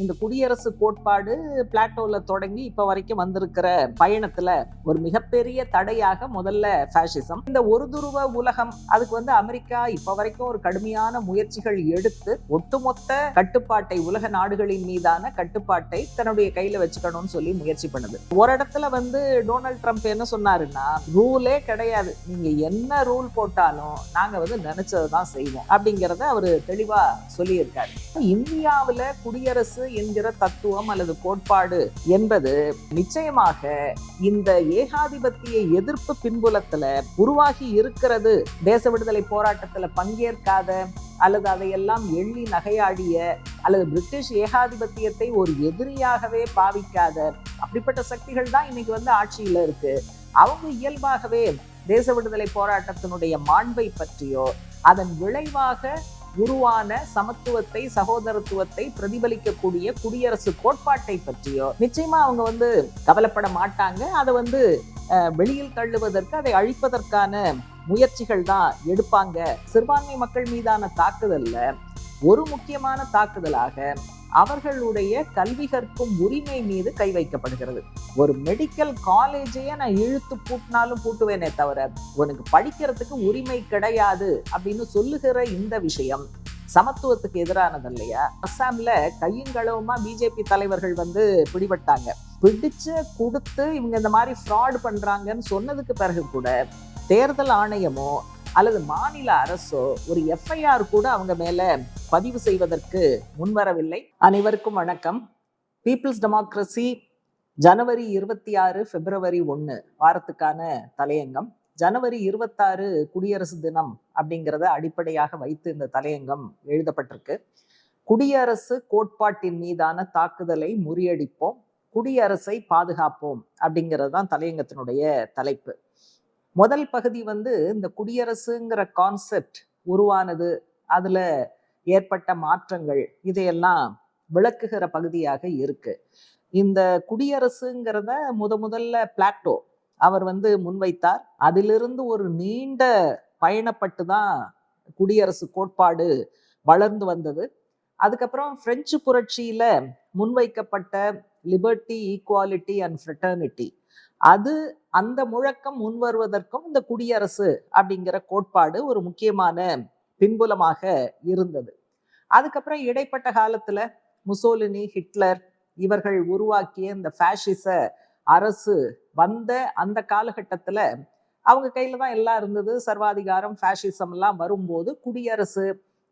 இந்த குடியரசு கோட்பாடு பிளாட்டோல தொடங்கி இப்ப வரைக்கும் வந்திருக்கிற பயணத்துல ஒரு மிகப்பெரிய தடையாக முதல்ல பாசிசம். இந்த ஒரு துருவ உலகம், அதுக்கு அமெரிக்கா இப்ப வரைக்கும் ஒரு கடுமையான முயற்சிகள் எடுத்து ஒட்டுமொத்த கட்டுப்பாட்டை, உலக நாடுகளின் மீதான கட்டுப்பாட்டை தன்னுடைய கையில வச்சுக்கணும்னு சொல்லி முயற்சி பண்ணுது. ஒரு இடத்துல டொனால்ட் ட்ரம்ப் என்ன சொன்னாருன்னா, ரூலே கிடையாது, நீங்க என்ன ரூல் போட்டாலும் நாங்க நினைச்சதுதான் செய்வோம் அப்படிங்கறத அவரு தெளிவா சொல்லி இருக்காரு. இந்தியாவில் குடியரசு என்கிற தத்துவம் அல்லது கோட்பாடு என்பது நிச்சயமாக இந்த ஏகாதிபத்திய எதிர்ப்பு பின்புலத்துல உருவாகி இருக்கிறது. தேச விடுதலை போராட்டத்துல பங்கேற்காத அல்லது அதையெல்லாம் எள்ளி நகையாடிய அல்லது பிரிட்டிஷ் ஏகாதிபத்தியத்தை ஒரு எதிரியாகவே பாவிக்காத அப்படிப்பட்ட சக்திகள் தான் இன்னைக்கு ஆட்சியில இருக்கு. அவங்க இயல்பாகவே தேச விடுதலை போராட்டத்தினுடைய மாண்பை பற்றியோ அதன் விளைவாக உருவான சமத்துவத்தை, சகோதரத்துவத்தை பிரதிபலிக்கக்கூடிய குடியரசு கோட்பாட்டை பற்றியோ நிச்சயமா அவங்க கவலைப்பட மாட்டாங்க. அதை வெளியில் தள்ளுவதற்கு, அதை அழிப்பதற்கான முயற்சிகள் தான் எடுப்பாங்க. சிறுபான்மை மக்கள் மீதான தாக்குதல்ல ஒரு முக்கியமான தாக்குதலாக அவர்களுடைய கல்வி கற்கும் உரிமை மீது கை வைக்கப்படுகிறது. ஒரு மெடிக்கல் காலேஜையே நான் இழுத்து பூட்டினாலும் பூட்டுவேனே தவிர உனக்கு படிக்கிறதுக்கு உரிமை கிடையாது அப்படின்னு சொல்லுகிற இந்த விஷயம் சமத்துவத்துக்கு எதிரானது இல்லையா? அஸ்ஸாம்ல கையுங்களவுமா பிஜேபி தலைவர்கள் பிடிபட்டாங்க. பிடிச்சு கொடுத்து இவங்க இந்த மாதிரி ஃப்ராட் பண்றாங்கன்னு சொன்னதுக்கு பிறகு கூட தேர்தல் ஆணையமோ அல்லது மாநில அரசோ ஒரு எஃப்ஐஆர் கூட அவங்க மேல பதிவு செய்வதற்கு முன்வரவில்லை. அனைவருக்கும் வணக்கம். பீப்புள்ஸ் டெமோக்ரசி ஜனவரி 26 பிப்ரவரி 1 வாரத்துக்கான தலையங்கம். ஜனவரி 26 குடியரசு தினம் அப்படிங்கிறத அடிப்படையாக வைத்து இந்த தலையங்கம் எழுதப்பட்டிருக்கு. குடியரசு கோட்பாட்டின் மீதான தாக்குதலை முறியடிப்போம், குடியரசை பாதுகாப்போம் அப்படிங்கிறது தான் தலையங்கத்தினுடைய தலைப்பு. முதல் பகுதி இந்த குடியரசுங்கிற கான்செப்ட் உருவானது, அதுல ஏற்பட்ட மாற்றங்கள், இதையெல்லாம் விளக்குகிற பகுதியாக இருக்கு. இந்த குடியரசுங்கிறத முதல்ல பிளாட்டோ அவர் முன்வைத்தார். அதிலிருந்து ஒரு நீண்ட பயணப்பட்டு தான் குடியரசு கோட்பாடு வளர்ந்து வந்தது. அதுக்கப்புறம் பிரெஞ்சு புரட்சியில முன்வைக்கப்பட்ட லிபர்ட்டி, ஈக்குவாலிட்டி அண்ட் ஃப்ரெட்டர்னிட்டி, அது அந்த முழக்கம் முன்வருவதற்கும் இந்த குடியரசு அப்படிங்கிற கோட்பாடு ஒரு முக்கியமான பின்புலமாக இருந்தது. அதுக்கப்புறம் இடைப்பட்ட காலத்துல முசோலினி, ஹிட்லர் இவர்கள் உருவாக்கிய இந்த பாசிச அரசு வந்த அந்த காலகட்டத்துல அவங்க கையில தான் எல்லாம் இருந்தது. சர்வாதிகாரம், பாசிசம் எல்லாம் வரும்போது குடியரசு,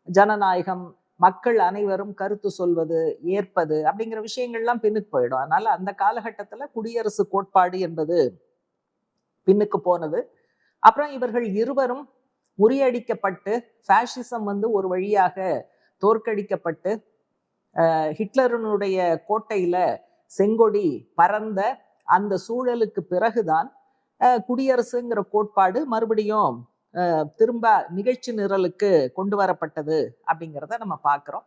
ஜனநாயகம், மக்கள் அனைவரும் கருத்து சொல்வது, ஏற்பது அப்படிங்கிற விஷயங்கள்லாம் பின்னுக்கு போயிடும். அதனால அந்த காலகட்டத்துல குடியரசு கோட்பாடு என்பது பின்னுக்கு போனது. அப்புறம் இவர்கள் இருவரும் முறியடிக்கப்பட்டு பாசிசம் ஒரு வழியாக தோற்கடிக்கப்பட்டு ஹிட்லருடைய கோட்டையில செங்கொடி பறந்த அந்த சூழலுக்கு பிறகுதான் குடியரசுங்கிற கோட்பாடு மறுபடியும் திரும்ப நிகழ்ச்சி நிரலுக்கு கொண்டு வரப்பட்டது அப்படிங்கிறத நம்ம பார்க்கிறோம்.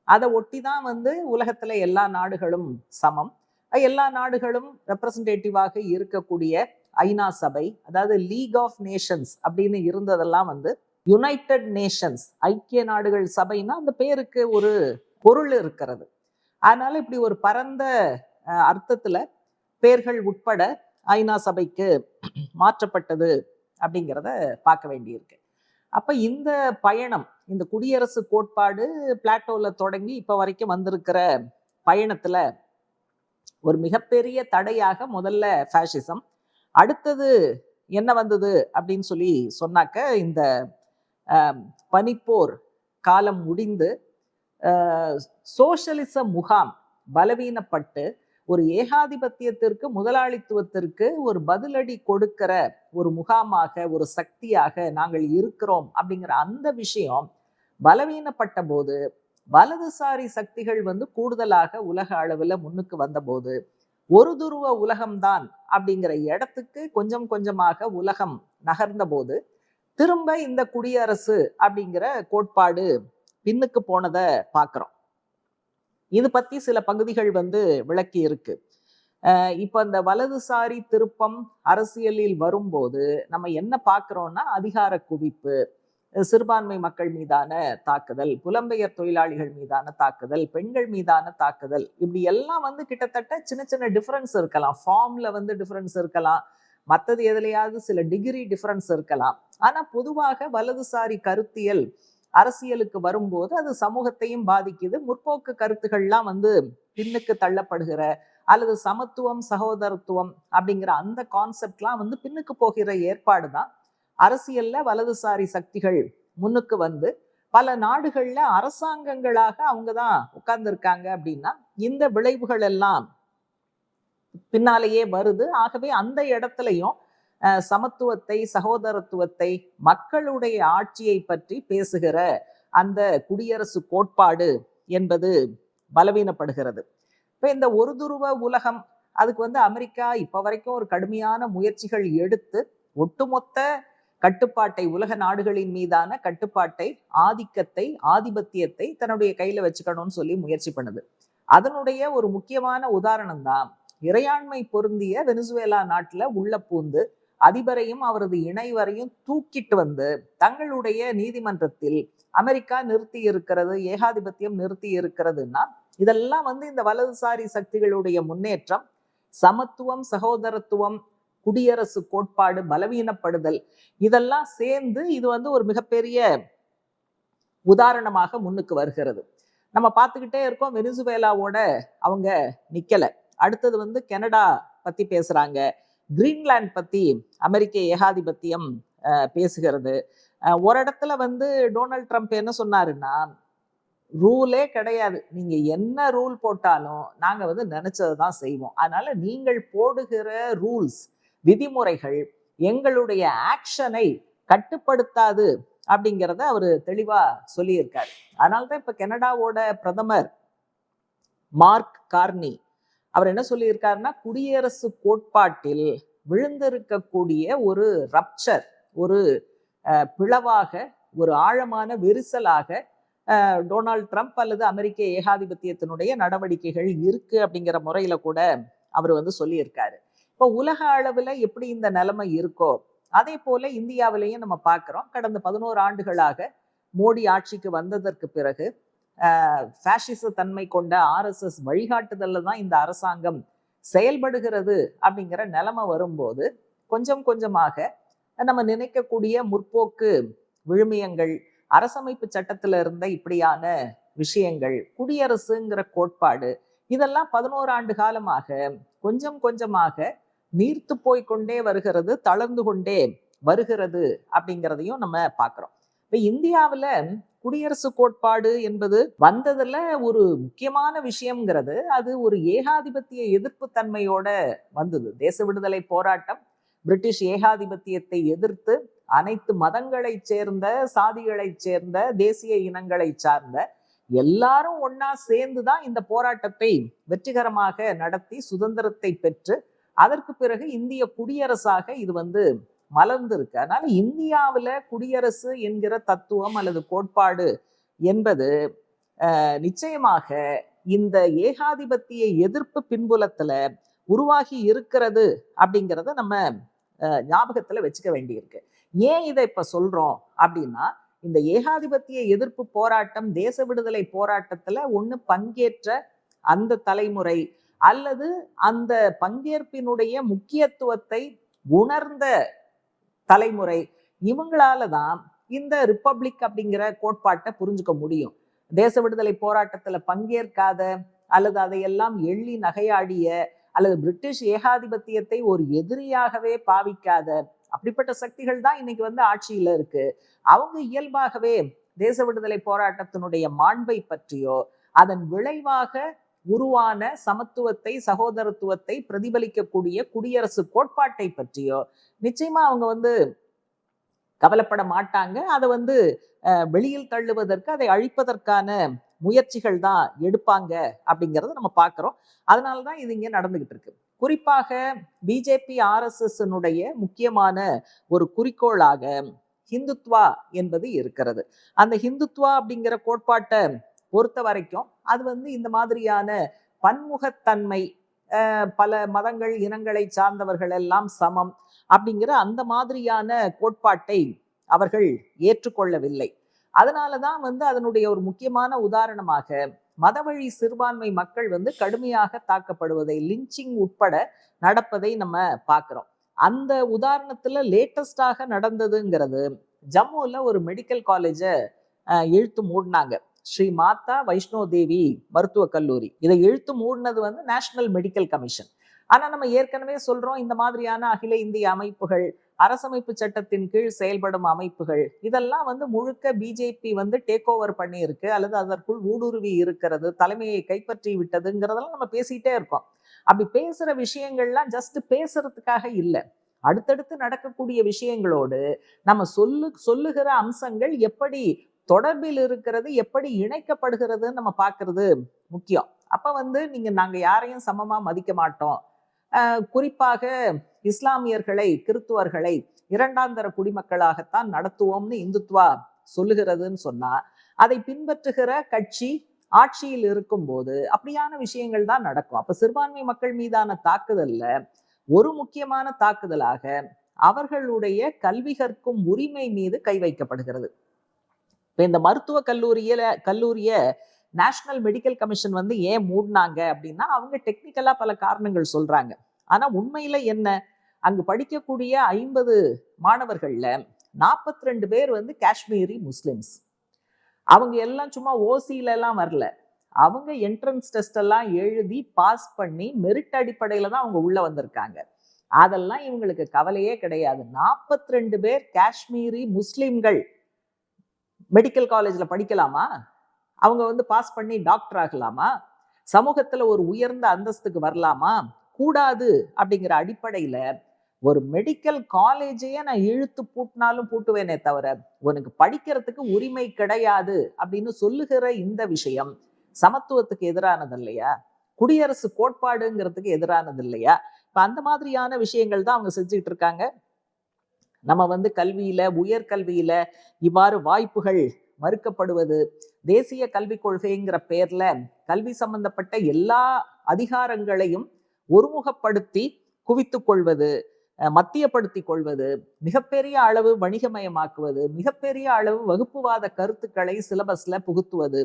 அதை ஒட்டி தான் உலகத்துல எல்லா நாடுகளும் சமம், எல்லா நாடுகளும் ரெப்ரசன்டேட்டிவாக இருக்கக்கூடிய ஐநா சபை, அதாவது லீக் ஆஃப் நேஷன்ஸ் அப்படின்னு இருந்ததெல்லாம் யுனைடெட் நேஷன்ஸ், ஐக்கிய நாடுகள் சபைனா அந்த பேருக்கு ஒரு பொருள் இருக்கிறது. அதனால இப்படி ஒரு பரந்த அர்த்தத்துல பேர்கள் உட்பட ஐநா சபைக்கு மாற்றப்பட்டது அப்படிங்கிறத பார்க்க வேண்டியிருக்கு. அப்ப இந்த பயணம், இந்த குடியரசு கோட்பாடு பிளாட்டோல தொடங்கி இப்ப வரைக்கும் வந்திருக்கிற பயணத்துல ஒரு மிகப்பெரிய தடையாக முதல்ல பாசிசம், அடுத்தது என்ன வந்தது அப்படின்னு சொல்லி சொன்னாக்க, இந்த பனிப்போர் காலம் முடிந்து சோஷலிச முகாம் பலவீனப்பட்டு ஒரு ஏகாதிபத்தியத்திற்கு, முதலாளித்துவத்திற்கு ஒரு பதிலடி கொடுக்கிற ஒரு முகாமாக, ஒரு சக்தியாக நாங்கள் இருக்கிறோம் அப்படிங்கிற அந்த விஷயம் பலவீனப்பட்ட போது, வலதுசாரி சக்திகள் கூடுதலாக உலக அளவுல முன்னுக்கு வந்த போது, ஒரு துருவ உலகம்தான் அப்படிங்கிற இடத்துக்கு கொஞ்சம் கொஞ்சமாக உலகம் நகர்ந்த போது திரும்ப இந்த குடியரசு அப்படிங்கிற கோட்பாடு பின்னுக்கு போனதை பார்க்கிறோம். இது பத்தி சில பகுதிகள் விளக்கி இருக்கு. இப்ப இந்த வலதுசாரி திருப்பம் அரசியலில் வரும்போது நம்ம என்ன பார்க்கிறோம்னா, அதிகார குவிப்பு, சிறுபான்மை மக்கள் மீதான தாக்குதல், புலம்பெயர் தொழிலாளிகள் மீதான தாக்குதல், பெண்கள் மீதான தாக்குதல், இப்படி எல்லாம் வந்து கிட்டத்தட்ட சின்ன சின்ன டிஃபரன்ஸ் இருக்கலாம். ஃபார்ம்ல வந்து டிஃபரன்ஸ் இருக்கலாம், மற்றது எதுலையாவது சில டிகிரி டிஃபரன்ஸ் இருக்கலாம். ஆனா பொதுவாக வலதுசாரி கருத்தியல் அரசியலுக்கு வரும்போது அது சமூகத்தையும் பாதிக்குது. முற்போக்கு கருத்துக்கள்லாம் வந்து பின்னுக்கு தள்ளப்படுகிற, அல்லது சமத்துவம் சகோதரத்துவம் அப்படிங்கிற அந்த கான்செப்ட்லாம் வந்து பின்னுக்கு போகிற ஏற்பாடு தான் அரசியல்ல வலதுசாரி சக்திகள் முன்னுக்கு வந்து பல நாடுகள்ல அரசாங்கங்களாக அவங்க தான் உட்கார்ந்து இருக்காங்க. அப்படின்னா இந்த விளைவுகள் எல்லாம் பின்னாலேயே வருது. ஆகவே அந்த இடத்துலையும் சமத்துவத்தை சகோதரத்துவத்தை மக்களுடைய ஆட்சியை பற்றி பேசுகிற அந்த குடியரசு கோட்பாடு என்பது பலவீனப்படுகிறது. இப்ப இந்த ஒரு துருவ உலகம், அதுக்கு வந்து அமெரிக்கா இப்ப வரைக்கும் ஒரு கடுமையான முயற்சிகள் எடுத்து ஒட்டுமொத்த கட்டுப்பாட்டை, உலக நாடுகளின் மீதான கட்டுப்பாட்டை, ஆதிக்கத்தை, ஆதிபத்தியத்தை தன்னுடைய கையில வச்சுக்கணும்னு சொல்லி முயற்சி பண்ணுது. அதனுடைய ஒரு முக்கியமான உதாரணம் தான் இறையாண்மை பொருந்திய வெனிசுவேலா நாட்டுல உள்ள பூந்து அதிபரையும் அவரது இணைவரையும் தூக்கிட்டு வந்து தங்களுடைய நீதிமன்றத்தில் அமெரிக்கா நிறுத்தி இருக்கிறது, ஏகாதிபத்தியம் நிறுத்தி இருக்கிறதுன்னா இதெல்லாம் வந்து இந்த வலதுசாரி சக்திகளுடைய முன்னேற்றம், சமத்துவம் சகோதரத்துவம், குடியரசு கோட்பாடு பலவீனப்படுதல், இதெல்லாம் சேர்ந்து இது வந்து ஒரு மிகப்பெரிய உதாரணமாக முன்னுக்கு வருகிறது. நம்ம பார்த்துக்கிட்டே இருக்கோம். வெனிசுவேலாவோட அவங்க நிக்கல. அடுத்தது வந்து கனடா பத்தி பேசுறாங்க, கிரீன்லாந்து பத்தி அமெரிக்க ஏகாதிபத்தியம் பேசுகிறது. ஒரு இடத்துல வந்து டொனால்ட் ட்ரம்ப் என்ன சொன்னாருன்னா, ரூலே கிடையாது, நீங்க என்ன ரூல் போட்டாலும் நாங்க வந்து நினைச்சதுதான் செய்வோம், அதனால நீங்கள் போடுகிற ரூல்ஸ் விதிமுறைகள் எங்களுடைய ஆக்ஷனை கட்டுப்படுத்தாது அப்படிங்கிறத அவர் தெளிவா சொல்லியிருக்காரு. அதனால்தான் இப்ப கனடாவோட பிரதமர் மார்க் கார்னி அவர் என்ன சொல்லியிருக்காருன்னா, குடியரசு கோட்பாட்டில் விழுந்திருக்கக்கூடிய ஒரு ரப்சர், ஒரு பிளவாக, ஒரு ஆழமான விரிசலாக டொனால்ட் ட்ரம்ப் அல்லது அமெரிக்க ஏகாதிபத்தியத்தினுடைய நடவடிக்கைகள் இருக்கு அப்படிங்கிற முறையில கூட அவர் வந்து சொல்லியிருக்காரு. இப்போ உலக அளவுல எப்படி இந்த நிலைமை இருக்கோ அதே போல இந்தியாவிலையும் நம்ம பார்க்கிறோம். கடந்த 11 ஆண்டுகளாக மோடி ஆட்சிக்கு வந்ததற்கு பிறகு பாசிச தன்மை கொண்ட RSS வழிகாட்டுதல்ல தான் இந்த அரசாங்கம் செயல்படுகிறது அப்படிங்கிற நிலைமை வரும்போது கொஞ்சம் கொஞ்சமாக நம்ம நினைக்கக்கூடிய முற்போக்கு விழுமியங்கள், அரசமைப்பு சட்டத்துல இருந்த இப்படியான விஷயங்கள், குடியரசுங்கிற கோட்பாடு, இதெல்லாம் 11 ஆண்டு காலமாக கொஞ்சம் கொஞ்சமாக நீர்த்து போய்கொண்டே வருகிறது, தளர்ந்து கொண்டே வருகிறது அப்படிங்கிறதையும் நம்ம பார்க்கிறோம். இப்ப இந்தியாவுல குடியரசு கோட்பாடு என்பது வந்ததுல ஒரு முக்கியமான விஷயம்ங்கிறது, அது ஒரு ஏகாதிபத்திய எதிர்ப்பு தன்மையோட வந்தது. தேச விடுதலை போராட்டம் பிரிட்டிஷ் ஏகாதிபத்தியத்தை எதிர்த்து அனைத்து மதங்களை சேர்ந்த, சாதிகளை சேர்ந்த, தேசிய இனங்களை சார்ந்த எல்லாரும் ஒன்னா சேர்ந்துதான் இந்த போராட்டத்தை வெற்றிகரமாக நடத்தி சுதந்திரத்தை பெற்று அதற்கு பிறகு இந்திய குடியரசாக இது வந்து மலர்ந்து இருக்கு. அதனால இந்தியாவுல குடியரசு என்கிற தத்துவம் அல்லது கோட்பாடு என்பது நிச்சயமாக இந்த ஏகாதிபத்திய எதிர்ப்பு பின்புலத்துல உருவாகி இருக்கிறது அப்படிங்கிறத நம்ம ஞாபகத்துல வச்சுக்க வேண்டியிருக்கு. ஏன் இதை இப்ப சொல்றோம் அப்படின்னா, இந்த ஏகாதிபத்திய எதிர்ப்பு போராட்டம், தேச விடுதலை போராட்டத்துல ஒண்ணு பங்கேற்ற அந்த தலைமுறை அல்லது அந்த பங்கேற்பினுடைய முக்கியத்துவத்தை உணர்ந்த தலைமுறை, இவங்களால தான் இந்த ரிப்பப்ளிக் அப்படிங்கிற கோட்பாட்டை புரிஞ்சுக்க முடியும். தேச விடுதலை போராட்டத்துல பங்கேற்காத அல்லது அதையெல்லாம் எள்ளி நகையாடிய அல்லது பிரிட்டிஷ் ஏகாதிபத்தியத்தை ஒரு எதிரியாகவே பாவிக்காத அப்படிப்பட்ட சக்திகள் தான் இன்னைக்கு வந்து ஆட்சியில இருக்கு. அவங்க இயல்பாகவே தேச விடுதலை போராட்டத்தினுடைய மாண்பை பற்றியோ அதன் விளைவாக உருவான சமத்துவத்தை சகோதரத்துவத்தை பிரதிபலிக்கக்கூடிய குடியரசு கோட்பாட்டை பற்றியோ நிச்சயமா அவங்க வந்து கவலைப்பட மாட்டாங்க. அதை வந்து வெளியில் தள்ளுவதற்கு, அதை அழிப்பதற்கான முயற்சிகள் தான் எடுப்பாங்க அப்படிங்கிறத நம்ம பார்க்கிறோம். அதனாலதான் இது இங்க நடந்துகிட்டு இருக்கு. குறிப்பாக பிஜேபி RSSனுடைய முக்கியமான ஒரு குறிக்கோளாக ஹிந்துத்வா என்பது இருக்கிறது. அந்த ஹிந்துத்வா அப்படிங்கிற கோட்பாட்டை பொறுத்த வரைக்கும் அது வந்து இந்த மாதிரியான பன்முகத்தன்மை, பல மதங்கள் இனங்களை சார்ந்தவர்கள் எல்லாம் சமம் அப்படிங்கிற அந்த மாதிரியான கோட்பாட்டை அவர்கள் ஏற்றுக்கொள்ளவில்லை. அதனாலதான் வந்து அதனுடைய ஒரு முக்கியமான உதாரணமாக மதவழி சிறுபான்மை மக்கள் வந்து கடுமையாக தாக்கப்படுவதை, லிஞ்சிங் உட்பட நடப்பதை நம்ம பார்க்கிறோம். அந்த உதாரணத்துல லேட்டஸ்டாக நடந்ததுங்கிறது ஜம்முல ஒரு மெடிக்கல் காலேஜ இழுத்து மூடினாங்க. ஸ்ரீ மாதா வைஷ்ணோ தேவி மருத்துவக் கல்லூரி. இதை இழுத்து மூடினது வந்து நேஷனல் மெடிக்கல் கமிஷன். ஆனா நம்ம ஏற்கனவே சொல்றோம், இந்த மாதிரியான அகில இந்திய அமைப்புகள், அரசமைப்பு சட்டத்தின் கீழ் செயல்படும் அமைப்புகள், இதெல்லாம் வந்து முழுக்க பிஜேபி வந்து டேக் ஓவர் பண்ணி இருக்கு, அல்லது அதற்குள் ஊடுருவி இருக்கிறது, தலைமையை கைப்பற்றி விட்டதுங்கிறதெல்லாம் நம்ம பேசிட்டே இருக்கோம். அப்படி பேசுற விஷயங்கள்லாம் ஜஸ்ட் பேசுறதுக்காக இல்லை, அடுத்தடுத்து நடக்கக்கூடிய விஷயங்களோடு நம்ம சொல்லுகிற அம்சங்கள் எப்படி தொடர்பில் இருக்கிறது, எப்படி இணைக்கப்படுகிறதுன்னு நம்ம பார்க்கறது முக்கியம். அப்ப வந்து நாங்க யாரையும் சமமா மதிக்க மாட்டோம், குறிப்பாக இஸ்லாமியர்களை, கிறித்துவர்களை இரண்டாந்தர குடிமக்களாகத்தான் நடத்துவோம்னு இந்துத்வா சொல்லுகிறதுன்னு சொன்னா, அதை பின்பற்றுகிற கட்சி ஆட்சியில் இருக்கும் போது அப்படியான விஷயங்கள் தான் நடக்கும். அப்ப சிறுபான்மை மக்கள் மீதான தாக்குதல்ல ஒரு முக்கியமான தாக்குதலாக அவர்களுடைய கல்வி கற்கும் உரிமை மீது கை வைக்கப்படுகிறது. இப்ப இந்த மருத்துவ கல்லூரிய நேஷனல் மெடிக்கல் கமிஷன் வந்து ஏன் மூடினாங்க அப்படின்னா, அவங்க டெக்னிக்கலா பல காரணங்கள் சொல்றாங்க. ஆனா உண்மையில என்ன, அங்கு படிக்கக்கூடிய 50 மாணவர்கள்ல 42 பேர் வந்து காஷ்மீரி முஸ்லிம்ஸ். அவங்க எல்லாம் சும்மா ஓசியில எல்லாம் வரல, அவங்க என்ட்ரன்ஸ் டெஸ்ட் எல்லாம் எழுதி பாஸ் பண்ணி மெரிட் அடிப்படையில தான் அவங்க உள்ள வந்திருக்காங்க. அதெல்லாம் இவங்களுக்கு கவலையே கிடையாது. 42 பேர் காஷ்மீரி முஸ்லிம்கள் மெடிக்கல் காலேஜ்ல படிக்கலாமா? அவங்க வந்து பாஸ் பண்ணி டாக்டர் ஆகலாமா? சமூகத்துல ஒரு உயர்ந்த அந்தஸ்துக்கு வரலாமா? கூடாது. அப்படிங்கிற அடிப்படையில ஒரு மெடிக்கல் காலேஜையே நான் இழுத்து பூட்டினாலும் பூட்டுவேனே தவிர உனக்கு படிக்கிறதுக்கு உரிமை கிடையாது அப்படின்னு சொல்லுகிற இந்த விஷயம் சமத்துவத்துக்கு எதிரானது இல்லையா? குடியரசு கோட்பாடுங்கிறதுக்கு எதிரானது இல்லையா? இப்ப அந்த மாதிரியான விஷயங்கள் தான் அவங்க செஞ்சுட்டு இருக்காங்க. நம்ம வந்து கல்வியில, உயர்கல்வியில இவ்வாறு வாய்ப்புகள் மறுக்கப்படுவது, தேசிய கல்விக் கொள்கைங்கிற பேர்ல கல்வி சம்பந்தப்பட்ட எல்லா அதிகாரங்களையும் ஒருமுகப்படுத்தி குவித்துக் கொள்வது, மத்தியப்படுத்தி கொள்வது, மிகப்பெரிய அளவு வணிகமயமாக்குவது, மிகப்பெரிய அளவு வகுப்புவாத கருத்துக்களை சிலபஸ்ல புகுத்துவது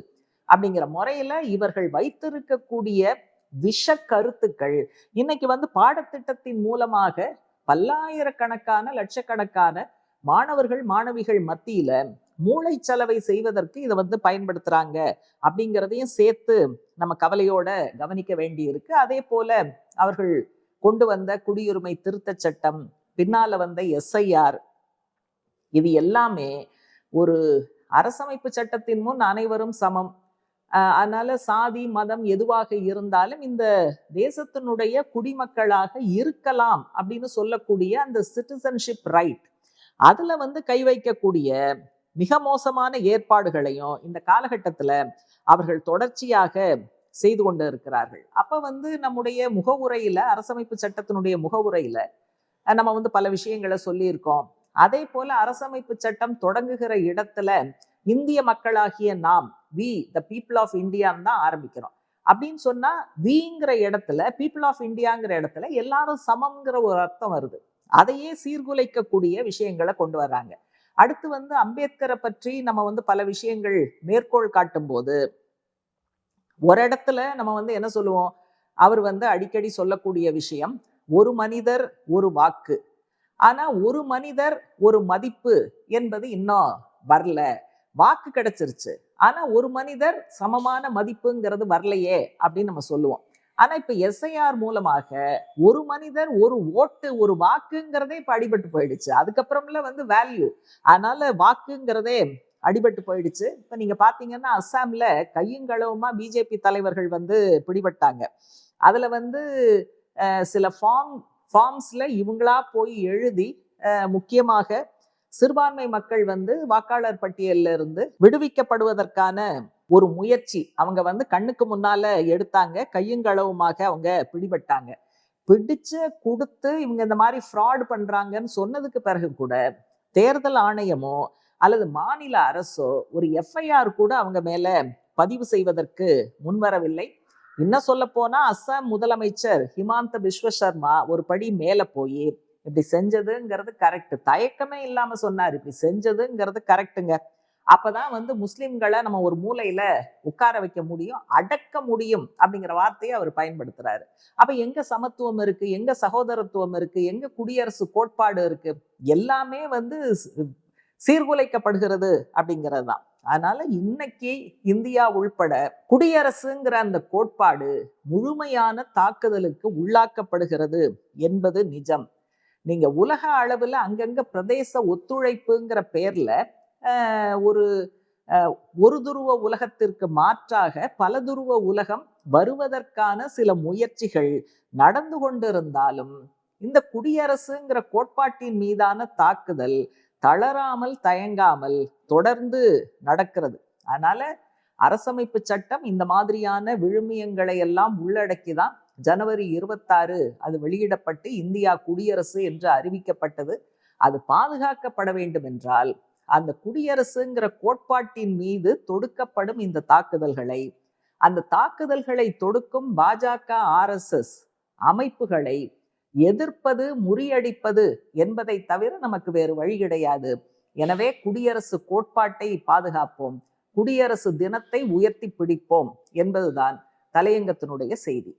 அப்படிங்கிற முறையில இவர்கள் வைத்திருக்கக்கூடிய விஷ கருத்துக்கள் இன்னைக்கு வந்து பாடத்திட்டத்தின் மூலமாக பல்லாயிரக்கணக்கான, லட்சக்கணக்கான மாணவர்கள், மாணவிகள் மத்தியில மூளைச்சலவை செய்வதற்கு இதை வந்து பயன்படுத்துறாங்க அப்படிங்கிறதையும் சேர்த்து நம்ம கவலையோட கவனிக்க வேண்டி இருக்கு. அதே போல அவர்கள் கொண்டு வந்த குடியுரிமை திருத்த சட்டம், பின்னால வந்த SIR, இது எல்லாமே ஒரு அரசமைப்பு சட்டத்தின் முன் அனைவரும் சமம், அதனால சாதி, மதம் எதுவாக இருந்தாலும் இந்த தேசத்தினுடைய குடிமக்களாக இருக்கலாம் அப்படின்னு சொல்லக்கூடிய அந்த சிட்டிசன்ஷிப் ரைட், அதுல வந்து கை வைக்கக்கூடிய மிக மோசமான ஏற்பாடுகளையும் இந்த காலகட்டத்துல அவர்கள் தொடர்ச்சியாக செய்து கொண்டு இருக்கிறார்கள். அப்ப வந்து நம்முடைய முகவுரையில, அரசமைப்பு சட்டத்தினுடைய முகவுரையில நம்ம வந்து பல விஷயங்களை சொல்லியிருக்கோம். அதே போல அரசமைப்பு சட்டம் தொடங்குகிற இடத்துல இந்திய மக்களாகிய நாம், வி த பீப்புள் ஆஃப் இந்தியான்னு தான் ஆரம்பிக்கிறோம். அப்படின்னு சொன்னா விங்கிற இடத்துல, பீப்புள் ஆஃப் இந்தியாங்கிற இடத்துல எல்லாரும் சமம்ங்கிற ஒரு அர்த்தம் வருது. அதையே சீர்குலைக்கக்கூடிய விஷயங்களை கொண்டு வர்றாங்க. அடுத்து வந்து அம்பேத்கரை பற்றி நம்ம வந்து பல விஷயங்கள் மேற்கோள் காட்டும் போது ஒரு இடத்துல நம்ம வந்து என்ன சொல்லுவோம், அவர் வந்து அடிக்கடி சொல்லக்கூடிய விஷயம், ஒரு மனிதர் ஒரு வாக்கு. ஆனா ஒரு மனிதர் ஒரு மதிப்பு என்பது இன்னும் வரல. வாக்கு கிடைச்சிருச்சு, ஆனா ஒரு மனிதர் சமமான மதிப்புங்கிறது வரலையே அப்படின்னு நம்ம சொல்லுவோம். ஆனா இப்ப SIR மூலமாக ஒரு மனிதர் ஒரு ஓட்டு, ஒரு வாக்குங்கிறதே இப்ப அடிபட்டு போயிடுச்சு. அதுக்கப்புறம்ல வந்து வேல்யூ, அதனால வாக்குங்கிறதே அடிபட்டு போயிடுச்சு. இப்ப நீங்க பாத்தீங்கன்னா அஸ்ஸாம்ல கையுங்களவுமா பிஜேபி தலைவர்கள் வந்து பிடிபட்டாங்க. அதுல வந்து சில ஃபார்ம்ஸ்ல இவங்களா போய் எழுதி, முக்கியமாக சிறுபான்மை மக்கள் வந்து வாக்காளர் பட்டியல்ல இருந்து விடுவிக்கப்படுவதற்கான ஒரு முயற்சி அவங்க வந்து கண்ணுக்கு முன்னால எடுத்தாங்க. கையுங்களவுமாக அவங்க பிடிபட்டாங்க. பிடிச்சு கொடுத்து இவங்க இந்த மாதிரி ஃப்ராட் பண்றாங்கன்னு சொன்னதுக்கு பிறகு கூட தேர்தல் ஆணையமோ அல்லது மாநில அரசோ ஒரு FIR கூட அவங்க மேல பதிவு செய்வதற்கு முன்வரவில்லை. இன்னும் சொல்ல போனா அஸ்ஸாம் முதலமைச்சர் ஹிமாந்த பிஸ்வ சர்மா ஒரு படி மேல போய் இப்படி செஞ்சதுங்கிறது கரெக்ட், தயக்கமே இல்லாம சொன்னார், இப்படி செஞ்சதுங்கிறது கரெக்டுங்க. அப்பதான் முஸ்லிம்களை நம்ம ஒரு மூலையில உட்கார வைக்க முடியும், அடக்க முடியும் அப்படிங்கிற வார்த்தையை அவர் பயன்படுத்துறாரு. அப்ப எங்க சமத்துவம் இருக்கு, எங்க சகோதரத்துவம் இருக்கு, எங்க குடியரசு கோட்பாடு இருக்கு? எல்லாமே சீர்குலைக்கப்படுகிறது அப்படிங்கிறது தான். அதனால இன்னைக்கு இந்தியா உள்பட குடியரசுங்கிற அந்த கோட்பாடு முழுமையான தாக்குதலுக்கு உள்ளாக்கப்படுகிறது என்பது நிஜம். நீங்க உலக அளவுல அங்கங்க பிரதேச ஒத்துழைப்புங்கிற பேர்ல ஒரு ஒரு துருவ உலகத்திற்கு மாற்றாக பல துருவ உலகம் வருவதற்கான சில முயற்சிகள் நடந்து கொண்டிருந்தாலும் இந்த குடியரசுங்கிற கோட்பாட்டின் மீதான தாக்குதல் தளராமல் தயங்காமல் தொடர்ந்து நடக்கிறது. அதனால அரசமைப்பு சட்டம் இந்த மாதிரியான விழுமியங்களை எல்லாம் உள்ளடக்கிதான் ஜனவரி 26 அது வெளியிடப்பட்டு இந்தியா குடியரசு என்று அறிவிக்கப்பட்டது. அது பாதுகாக்கப்பட வேண்டும் என்றால் அந்த குடியரசுங்கிற கோட்பாட்டின் மீது தொடுக்கப்படும் இந்த தாக்குதல்களை, அந்த தாக்குதல்களை தொடுக்கும் பாஜக RSS அமைப்புகளை எதிர்ப்பது, முறியடிப்பது என்பதை தவிர நமக்கு வேறு வழி கிடையாது. எனவே குடியரசு கோட்பாட்டை பாதுகாப்போம், குடியரசு தினத்தை உயர்த்தி பிடிப்போம் என்பதுதான் தலையங்கத்தினுடைய செய்தி.